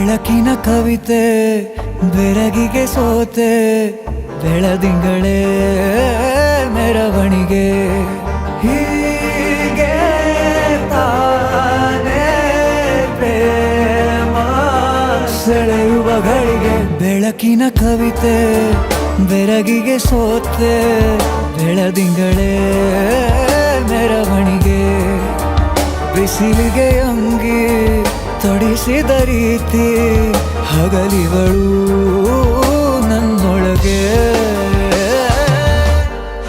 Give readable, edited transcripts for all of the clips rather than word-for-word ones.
ಬೆಳಕಿನ ಕವಿತೆ ಬೆರಗಿಗೆ ಸೋತೆ ಬೆಳದಿಂಗಳೇ ಮೆರವಣಿಗೆ ಹೀಗೆ ತಾನೇ ಪ್ರೇಮ ಸೆಳೆಯುವ ಗಳಿಗೆ ಬೆಳಕಿನ ಕವಿತೆ ಬೆರಗಿಗೆ ಸೋತೆ ಬೆಳದಿಂಗಳೇ ಮೆರವಣಿಗೆ ಬಿಸಿಲಿಗೆ ಅಂಗಿ ತೊಡಿಸಿದ ರೀತಿ ಹಗಲಿಗಳು ನನ್ನೊಳಗೆ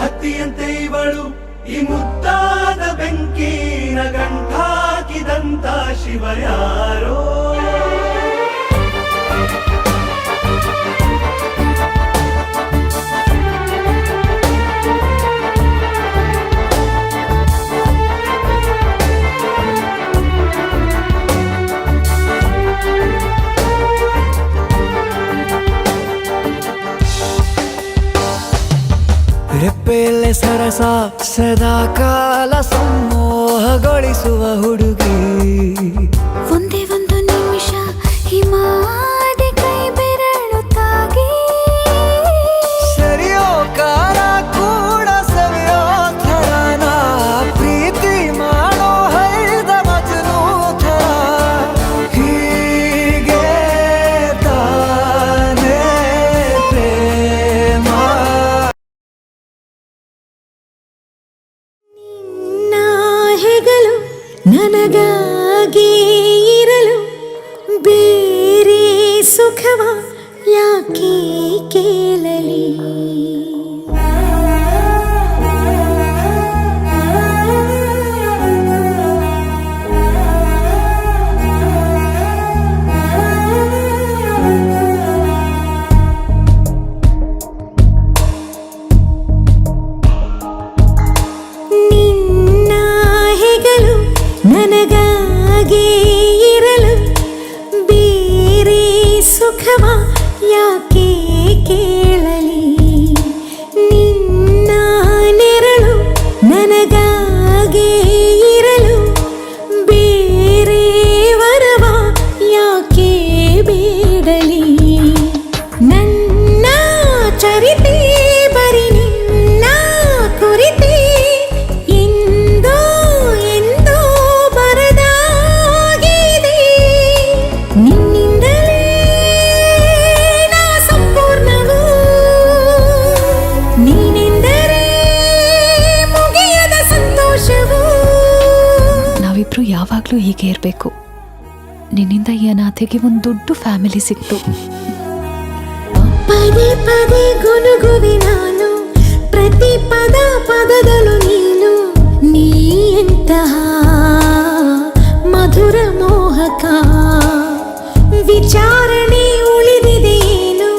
ಹತ್ತಿಯಂತೆ ಇವಳು ಈ ಮುದ್ದಾದ ಬೆಂಕಿನ ಗಂಟಾಕಿದಂತ ಶಿವ ಯಾರೋ ರೆಪ್ಪೆಯಲ್ಲೇ ಸರಸ ಸದಾ ಕಾಲ ಸಂಮೋಹಗೊಳಿಸುವ ಹುಡುಗಿ ಒಂದೇ ಒಂದು ನಿಮಿಷ ಹಿಮಾದಿ ಕೈ ಬೆರಳು ತಾಗಿ ಸರಿಯೋ ಕಾರ ಕೂಡ ಸವಿಯೋ ಥರನ ಪ್ರೀತಿ ಮಾಡೋ ಹೈದ ಮಜನು ಥರ ಹೀಗೆ ತಾನೇ ಪ್ರೇಮ ಹೆಗಲು ನನಗಾಗಿ ಇರಲು ಬೇರೆ ಸುಖವ ಯಾಕೆ ಕೇಳಲಿ ನನಗಾಗಿ ಇರಲು ಬೇರೆ ಸುಖವ ಯಾಕೆ ಕೇಳಲಿ ನಿನ್ನ ನೆರಳು ನನಗಾಗಿ ಇರಲು ಬೇರೆ ವರವ ಯಾಕೆ ಬೇಡಲಿ ನನ್ನ ಚರಿತೆ ಬರಿ ನಿನ್ನ ಕುರಿತೆ ನಾವಿಬ್ರು ಯಾವಾಗ್ಲೂ ಹೀಗೆ ಇರಬೇಕು. ನಿನ್ನಿಂದ ಈ ಅನಾಥೆಗೆ ಒಂದು ದೊಡ್ಡ ಫ್ಯಾಮಿಲಿ ಸಿಕ್ತು. ಪದೇ ಪದೇ ಗುನುಗುವೆ ನಾನು ಪ್ರತಿ ಪದ ಪದದಳು ನೀನು ನೀ ಎಂತಹ ಮಧುರ ಮೋಹಕ ವಿಚಾರಣೆ ಉಳಿದಿದೆಯೇನು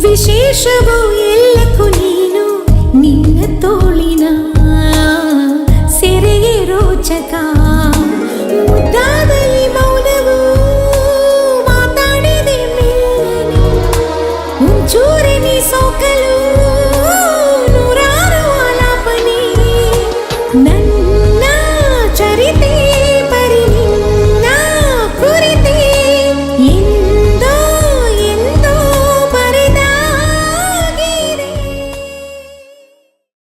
ವಿಶೇಷವೋ ಎಲ್ಲಕ್ಕೂ ನೀನು ನಿನ್ನ ತೋಳಿನ ಸೆರೆಗೆ ರೋಚಕ